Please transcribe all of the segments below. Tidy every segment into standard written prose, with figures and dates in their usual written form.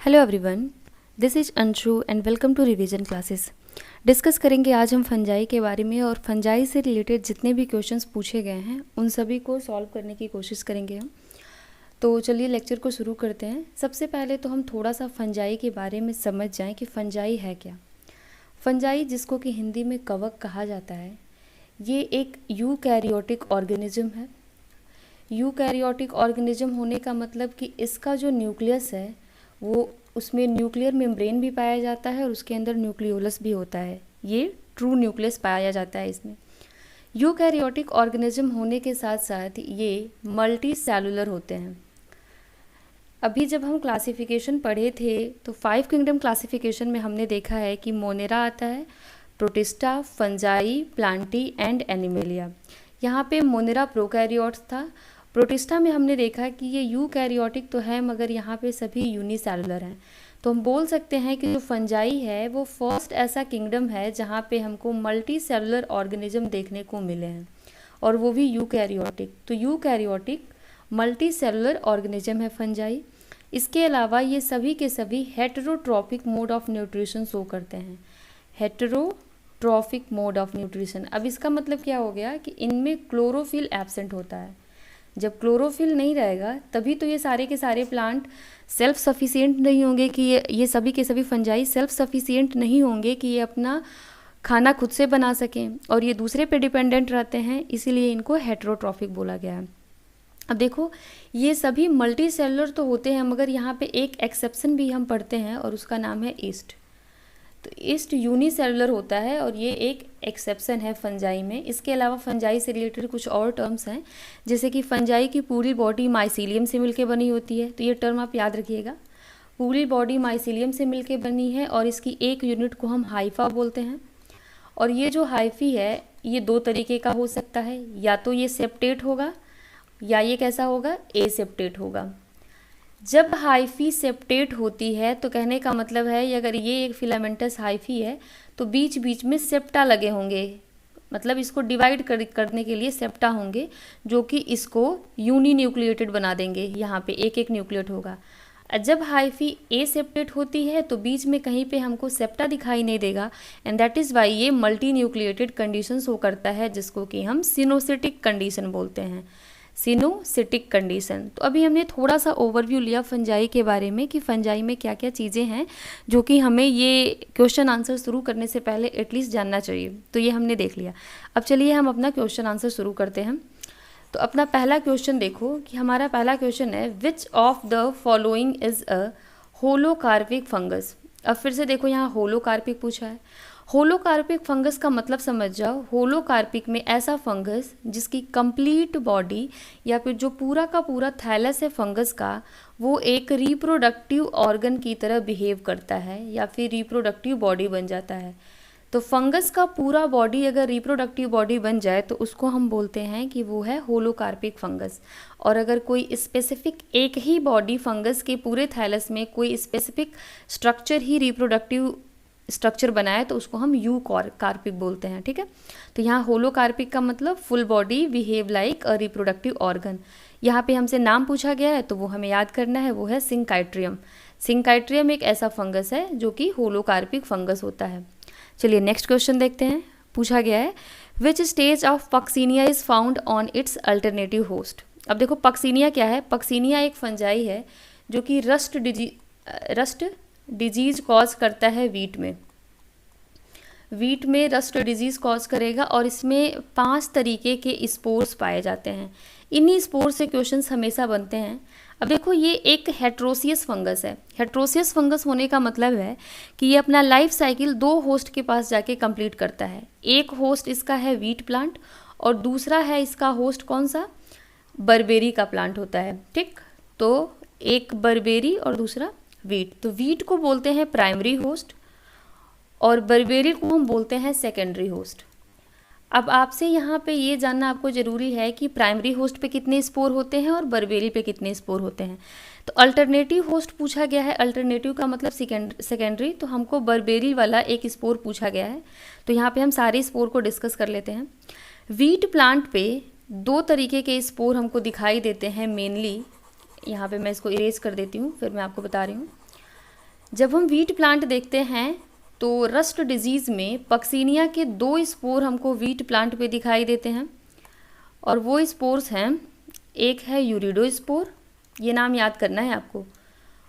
Hello everyone, this is Anshu and welcome to revision classes. Discuss करेंगे आज हम fungi के बारे में और फंजाई से रिलेटेड जितने भी क्वेश्चंस पूछे गए हैं उन सभी को सॉल्व करने की कोशिश करेंगे हम। तो चलिए लेक्चर को शुरू करते हैं। सबसे पहले तो हम थोड़ा सा फंजाई के बारे में समझ जाएं कि फंजाई है क्या। फंजाई, जिसको कि हिंदी में कवक कहा जाता है, ये एक यूकैरियोटिक ऑर्गेनिज्म है। यूकैरियोटिक ऑर्गेनिज्म होने का मतलब कि इसका जो न्यूक्लियस है वो उसमें न्यूक्लियर मेम्ब्रेन भी पाया जाता है और उसके अंदर न्यूक्लियोलस भी होता है। ये ट्रू न्यूक्लियस पाया जाता है इसमें। यूकैरियोटिक ऑर्गेनिज्म होने के साथ साथ ये मल्टी सेलुलर होते हैं। अभी जब हम क्लासिफिकेशन पढ़े थे तो 5 किंगडम क्लासिफिकेशन में हमने देखा है कि मोनेरा आता है, protista, fungi, Plantae and animalia. यहाँ पे मोनेरा प्रोकैरियोट्स था। प्रोटिस्टा में हमने देखा कि ये यूकैरियोटिक तो है मगर यहाँ पे सभी यूनिसेलुलर हैं। तो हम बोल सकते हैं कि जो फंजाई है वो फर्स्ट ऐसा किंगडम है जहाँ पे हमको मल्टी सेलुलर ऑर्गेनिज्म देखने को मिले हैं और वो भी यूकैरियोटिक। तो यूकैरियोटिक मल्टी सेलुलर ऑर्गेनिज्म है फंजाई। इसके अलावा ये सभी के सभी heterotrophic mode of nutrition show करते हैं। हेटेरोट्रॉपिक मोड ऑफ न्यूट्रिशन, अब इसका मतलब क्या हो गया कि इनमें क्लोरोफिल एब्सेंट होता है। जब क्लोरोफिल नहीं रहेगा तभी तो ये सारे के सारे प्लांट सेल्फ सफिशिएंट नहीं होंगे कि ये सभी के सभी फंजाई सेल्फ सफिशिएंट नहीं होंगे कि ये अपना खाना खुद से बना सकें और ये दूसरे पे डिपेंडेंट रहते हैं, इसीलिए इनको हेटेरोट्रॉफिक बोला गया है। अब देखो, ये सभी मल्टी सेलुलर तो होते हैं मगर यहाँ पे एक एक्सेप्शन भी हम पढ़ते हैं और उसका नाम है ईस्ट। तो ईस्ट यूनिसेलुलर होता है और ये एक एक्सेप्शन है फंजाई में। इसके अलावा फंजाई से रिलेटेड कुछ और टर्म्स हैं, जैसे कि फंजाई की पूरी बॉडी माइसीलियम से मिलकर बनी होती है। तो ये टर्म आप याद रखिएगा, पूरी बॉडी माइसीलियम से मिलकर बनी है और इसकी एक यूनिट को हम हाइफा बोलते हैं। और ये जो हाइफी है ये दो तरीके का हो सकता है, या तो ये सेप्टेट होगा या ये कैसा होगा, एसेप्टेट होगा। जब हाइफी सेप्टेट होती है तो कहने का मतलब है अगर ये एक फिलामेंटस हाइफी है तो बीच बीच में सेप्टा लगे होंगे, मतलब इसको डिवाइड करने के लिए सेप्टा होंगे जो कि इसको यूनी न्यूक्लिएटेड बना देंगे। यहाँ पे एक एक न्यूक्लिएट होगा। जब हाइफी एसेप्टेट होती है तो बीच में कहीं पे हमको सेप्टा दिखाई नहीं देगा एंड दैट इज़ वाई ये मल्टी न्यूक्लिएटेड कंडीशन शो करता है, जिसको कि हम सिनोसिटिक कंडीशन बोलते हैं। सिनोसिटिक कंडीशन। तो अभी हमने थोड़ा सा ओवरव्यू लिया फंजाई के बारे में कि फंजाई में क्या क्या चीज़ें हैं जो कि हमें ये क्वेश्चन आंसर शुरू करने से पहले एटलीस्ट जानना चाहिए। तो ये हमने देख लिया। अब चलिए हम अपना क्वेश्चन आंसर शुरू करते हैं। तो अपना पहला क्वेश्चन देखो कि हमारा पहला क्वेश्चन है, which of the following is a holocarpic fungus. अब फिर से देखो, यहाँ होलोकार्पिक पूछा है। होलोकार्पिक फंगस का मतलब समझ जाओ, होलोकार्पिक में ऐसा फंगस जिसकी कंप्लीट बॉडी या फिर जो पूरा का पूरा थैलस है फंगस का वो एक रिप्रोडक्टिव ऑर्गन की तरह बिहेव करता है या फिर रिप्रोडक्टिव बॉडी बन जाता है। तो फंगस का पूरा बॉडी अगर रिप्रोडक्टिव बॉडी बन जाए तो उसको हम बोलते हैं कि वो है होलोकार्पिक फंगस। और अगर कोई स्पेसिफिक एक ही बॉडी फंगस के पूरे थैलस में कोई स्पेसिफिक स्ट्रक्चर ही रिप्रोडक्टिव स्ट्रक्चर बनाए तो उसको हम यू कार्पिक बोलते हैं। ठीक है, तो यहाँ होलोकार्पिक का मतलब फुल बॉडी बिहेव लाइक अ रिप्रोडक्टिव ऑर्गन। यहाँ पे हमसे नाम पूछा गया है तो वो हमें याद करना है, वो है सिंकाइट्रियम। सिंकाइट्रियम एक ऐसा फंगस है जो कि होलोकार्पिक फंगस होता है। चलिए नेक्स्ट क्वेश्चन देखते हैं। पूछा गया है, which stage of Puccinia is found on it's alternative host. अब देखो पक्सीनिया क्या है। पक्सीनिया एक फंजाई है जो कि रस्ट डिजीज कॉज करता है वीट में। वीट में रस्ट डिजीज कॉज करेगा और इसमें 5 तरीके के स्पोर्स पाए जाते हैं। इन्हीं स्पोर से क्वेश्चंस हमेशा बनते हैं। अब देखो, ये एक हेट्रोसियस फंगस है। हेट्रोसियस फंगस होने का मतलब है कि ये अपना लाइफ साइकिल 2 होस्ट के पास जाके कंप्लीट करता है। एक होस्ट इसका है वीट प्लांट और दूसरा है इसका होस्ट कौन सा, बरबेरी का प्लांट होता है। ठीक, तो एक बरबेरी और दूसरा वीट। तो वीट को बोलते हैं प्राइमरी होस्ट और बरबेरी को हम बोलते हैं सेकेंडरी होस्ट। अब आपसे यहाँ पे ये जानना आपको ज़रूरी है कि प्राइमरी होस्ट पे कितने स्पोर होते हैं और बरबेरी पे कितने स्पोर होते हैं। तो अल्टरनेटिव होस्ट पूछा गया है। अल्टरनेटिव का मतलब सेकेंडरी, तो हमको बरबेरी वाला एक स्पोर पूछा गया है। तो यहाँ पे हम सारे स्पोर को डिस्कस कर लेते हैं। वीट प्लांट पे 2 तरीके के स्पोर हमको दिखाई देते हैं मेनली। यहाँ पे मैं इसको इरेज कर देती हूँ, फिर मैं आपको बता रही हूँ। जब हम वीट प्लांट देखते हैं तो रस्ट डिजीज़ में पक्सीनिया के 2 स्पोर हमको वीट प्लांट पे दिखाई देते हैं, और वो स्पोर्स हैं, एक है यूरिडोस्पोर, ये नाम याद करना है आपको,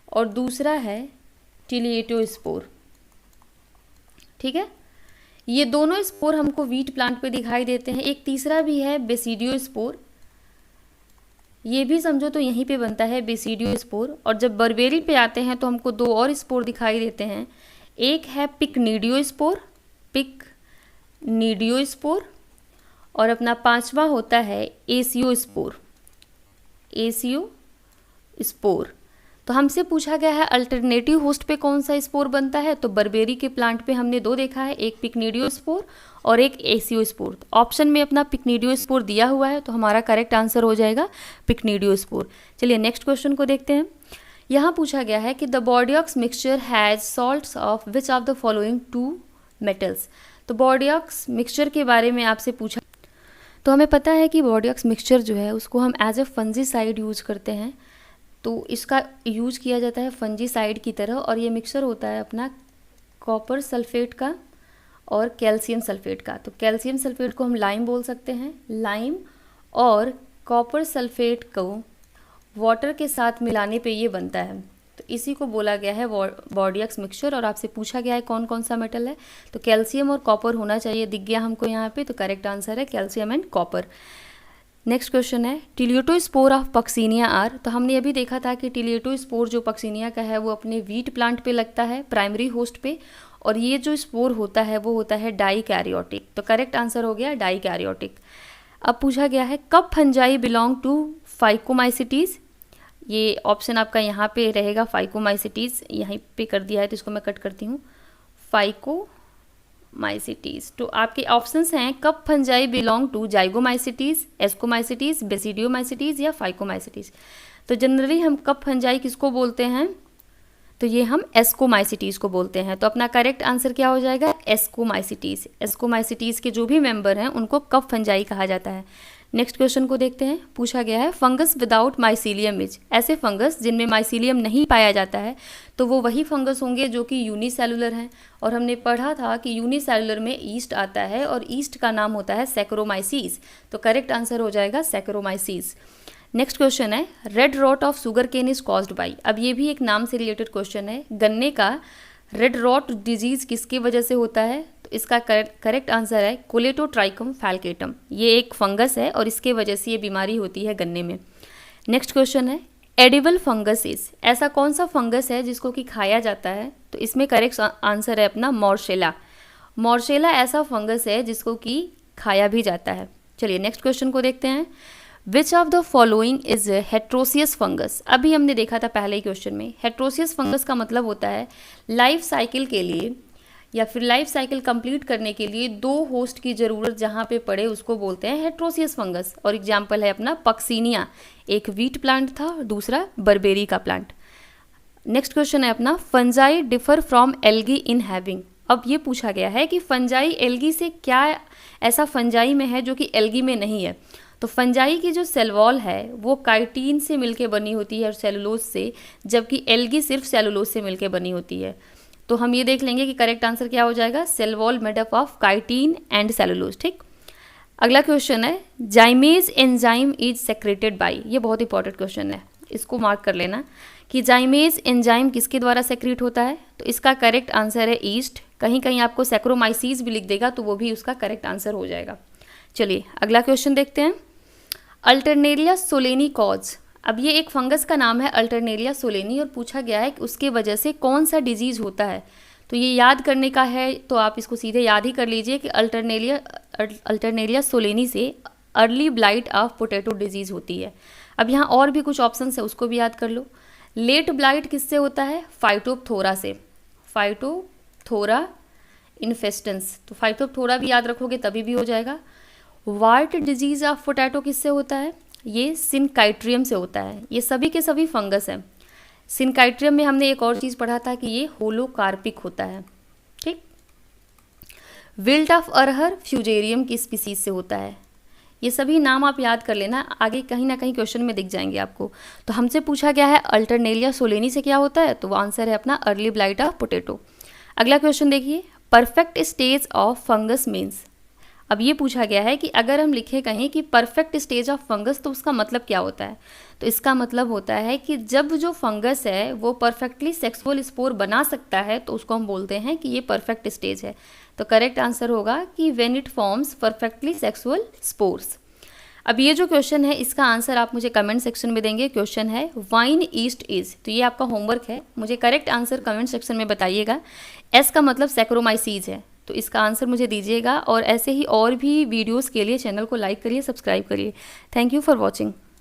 और दूसरा है टिलिएटोस्पोर। ठीक है, ये दोनों स्पोर हमको वीट प्लांट पे दिखाई देते हैं। एक तीसरा भी है बेसिडियोस्पोर, ये भी समझो तो यहीं पे बनता है बेसिडियोस्पोर। और जब बर्बेरी पे आते हैं तो हमको 2 और स्पोर दिखाई देते हैं, एक है पिकनीडियोस्पोर, पिकनीडियोस्पोर, और अपना 5वां होता है एसियोस्पोर, एसियोस्पोर। तो हमसे पूछा गया है अल्टरनेटिव होस्ट पे कौन सा स्पोर बनता है, तो बर्बेरी के प्लांट पे हमने 2 देखा है, एक पिकनीडियोस्पोर और एक एसियोस्पोर। तो ऑप्शन में अपना पिकनीडियोस्पोर दिया हुआ है, तो हमारा करेक्ट आंसर हो जाएगा पिकनीडियोस्पोर। चलिए नेक्स्ट क्वेश्चन को देखते हैं। यहाँ पूछा गया है कि the Bordeaux mixture has salts of which of the following 2 metals. तो बोर्डियक्स मिक्सचर के बारे में आपसे पूछा, तो हमें पता है कि बोर्डियक्स मिक्सचर जो है उसको हम एज ए फंजीसाइड यूज करते हैं, तो इसका यूज किया जाता है फंजीसाइड की तरह। और ये मिक्सचर होता है अपना कॉपर सल्फेट का और कैल्शियम सल्फेट का। तो कैल्शियम सल्फेट को हम लाइम बोल सकते हैं, लाइम और कॉपर सल्फेट को वाटर के साथ मिलाने पे ये बनता है, तो इसी को बोला गया है बोर्डियक्स मिक्सचर। और आपसे पूछा गया है कौन कौन सा मेटल है, तो कैल्शियम और कॉपर होना चाहिए, दिख गया हमको यहाँ पे, तो करेक्ट आंसर है calcium and copper. Next question है टिलिएटोस्पोर ऑफ पक्सीनिया आर। तो हमने अभी देखा था कि टिलिएटोस्पोर जो पक्सीनिया का है वो अपने वीट प्लांट पे लगता है, प्राइमरी होस्ट पे, और ये जो स्पोर होता है वो होता है डाइकैरियोटिक। तो करेक्ट आंसर हो गया डाइकैरियोटिक। अब पूछा गया है कब फंजाई बिलोंग टू फाइकोमाइसिटीज़। ये ऑप्शन आपका यहाँ पे रहेगा फाइकोमाइसिटीज़, यहीं पे कर दिया है तो इसको मैं कट करती हूँ, फाइकोमाइसिटीज़। तो आपके ऑप्शंस हैं कब फंजाई बिलोंग टू जाइगोमाइसिटीज़, एस्कोमाइसिटीज़, बेसिडियोमाइसिटीज़ या फाइकोमाइसिटीज़। तो जनरली हम कब फंजाई किसको बोलते हैं, तो ये हम एस्कोमाइसिटीज़ को बोलते हैं। तो अपना करेक्ट आंसर क्या हो जाएगा एस्कोमाइसिटीज़। एस्कोमाइसिटीज़ के जो भी मेंबर हैं उनको कब फंजाई कहा जाता है। नेक्स्ट क्वेश्चन को देखते हैं। पूछा गया है फंगस विदाउट माइसीलियम इज। ऐसे फंगस जिनमें माइसीलियम नहीं पाया जाता है तो वो वही फंगस होंगे जो कि यूनिसेलुलर हैं। और हमने पढ़ा था कि यूनिसेलुलर में ईस्ट आता है और ईस्ट का नाम होता है सैकरोमाइसीस। तो करेक्ट आंसर हो जाएगा सैकरोमाइसीस। नेक्स्ट क्वेश्चन है red rot of sugarcane is caused by. अब ये भी एक नाम से रिलेटेड क्वेश्चन है। गन्ने का रेड रॉट डिजीज किसकी वजह से होता है, तो इसका करेक्ट आंसर है कोलेटोट्राइकम फैल्केटम। ये एक फंगस है और इसके वजह से ये बीमारी होती है गन्ने में। नेक्स्ट क्वेश्चन है एडिबल फंगस इज। ऐसा कौन सा फंगस है जिसको कि खाया जाता है, तो इसमें करेक्ट आंसर है अपना मॉर्शेला। मॉर्शेला ऐसा फंगस है जिसको कि खाया भी जाता है। चलिए नेक्स्ट क्वेश्चन को देखते हैं। विच of the following is heteroecious fungus. अभी हमने देखा था पहले ही क्वेश्चन में। हेट्रोसियस फंगस का मतलब होता है लाइफ साइकिल के लिए या फिर लाइफ साइकिल कंप्लीट करने के लिए 2 होस्ट की ज़रूरत जहाँ पे पड़े उसको बोलते हैं हेट्रोसियस फंगस। और एग्जाम्पल है अपना पक्सीनिया, एक वीट प्लांट था और दूसरा बर्बेरी का प्लांट। नेक्स्ट क्वेश्चन है अपना fungi differ from algae in having. अब ये पूछा गया है कि फंजाई एल्गी से क्या ऐसा फंजाई में है जो कि एल्गी में नहीं है। तो फंजाई की जो सेल वॉल है वो काइटिन से मिलके बनी होती है और सेलुलोज से, जबकि एल्गी सिर्फ सेलुलोज से मिलके बनी होती है। तो हम ये देख लेंगे कि करेक्ट आंसर क्या हो जाएगा cell wall made up of chitin and cellulose. ठीक, अगला क्वेश्चन है zymase enzyme is secreted by. ये बहुत इंपॉर्टेंट क्वेश्चन है, इसको मार्क कर लेना कि जाइमेज एंजाइम किसके द्वारा सेक्रेट होता है। तो इसका करेक्ट आंसर है ईस्ट। कहीं कहीं आपको सैक्रोमाइसीस भी लिख देगा तो वो भी उसका करेक्ट आंसर हो जाएगा। चलिए अगला क्वेश्चन देखते हैं। Alternaria solani cause. अब ये एक फंगस का नाम है अल्टरनेरिया सोलेनी और पूछा गया है कि उसके वजह से कौन सा डिजीज़ होता है। तो ये याद करने का है तो आप इसको सीधे याद ही कर लीजिए कि अल्टरनेरिया सोलेनी से early blight of potato disease होती है। अब यहाँ और भी कुछ ऑप्शन है उसको भी याद कर लो। लेट ब्लाइट किससे होता है, फाइटोप्थोरा से, फाइटोप्थोरा इन्फेस्टेंस। तो फाइटोप्थोरा भी याद रखोगे तभी भी हो जाएगा। वार्ट डिजीज़ ऑफ पोटैटो किससे होता है, ये सिनकाइट्रियम से होता है। ये सभी के सभी फंगस हैं। सिनकाइट्रियम में हमने एक और चीज़ पढ़ा था कि ये होलोकार्पिक होता है। ठीक, विल्ट ऑफ अरहर फ्यूजेरियम की स्पीसीज से होता है। ये सभी नाम आप याद कर लेना, आगे कहीं ना कहीं क्वेश्चन में दिख जाएंगे आपको। तो हमसे पूछा गया है अल्टरनेलिया सोलेनी से क्या होता है, तो वो आंसर है अपना अर्ली ब्लाइट ऑफ पोटैटो। अगला क्वेश्चन देखिए, perfect stage of fungus means. अब ये पूछा गया है कि अगर हम लिखे कहें कि परफेक्ट स्टेज ऑफ फंगस तो उसका मतलब क्या होता है, तो इसका मतलब होता है कि जब जो फंगस है वो परफेक्टली सेक्सुअल स्पोर बना सकता है तो उसको हम बोलते हैं कि ये परफेक्ट स्टेज है। तो करेक्ट आंसर होगा कि when it forms perfectly sexual spores. अब ये जो क्वेश्चन है इसका आंसर आप मुझे कमेंट सेक्शन में देंगे। क्वेश्चन है वाइन ईस्ट इज, तो ये आपका होमवर्क है, मुझे करेक्ट आंसर कमेंट सेक्शन में बताइएगा। एस का मतलब सैक्रोमाइसीज है, तो इसका आंसर मुझे दीजिएगा। और ऐसे ही और भी वीडियोस के लिए चैनल को लाइक करिए, सब्सक्राइब करिए। Thank you for watching.